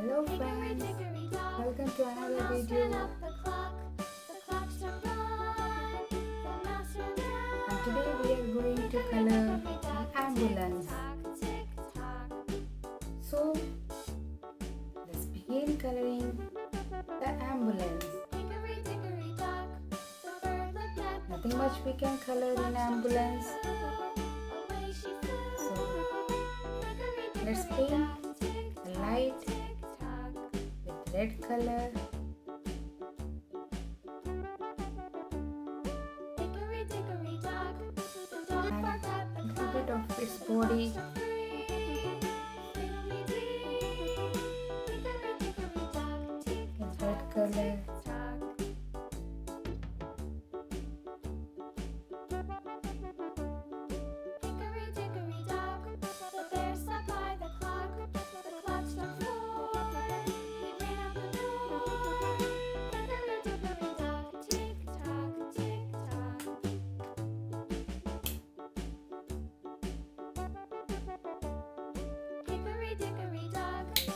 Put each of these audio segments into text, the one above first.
Hello friends, welcome to another video. And today we are going to color an ambulance. So let's begin coloring the ambulance. Nothing much we can color in ambulance. So let's paint a light with red color. And a little bit of its body. In red color.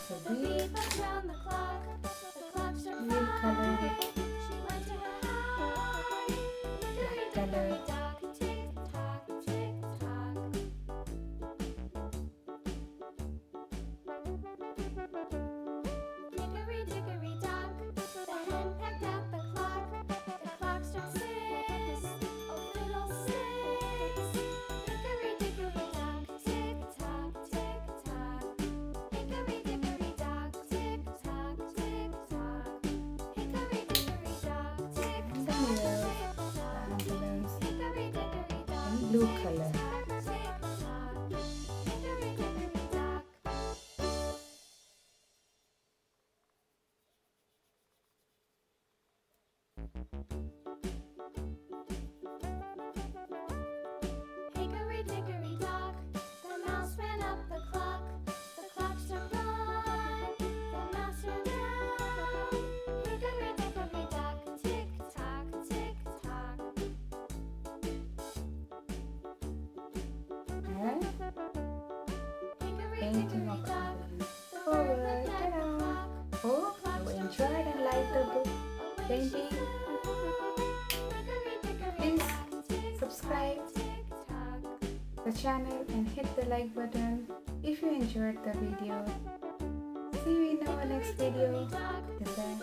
So we will color it black color. Blue color. Hickory dickory dock, the mouse ran up the clock. The clock struck one, the mouse ran down. Hickory dickory dock, tick tock, tick tock. And painting of ambulance. Alright, ta-da! Hope you enjoyed and liked the painting. Please subscribe the channel and hit the like button if you enjoyed the video. See you in our next video. Till then,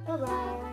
bye bye.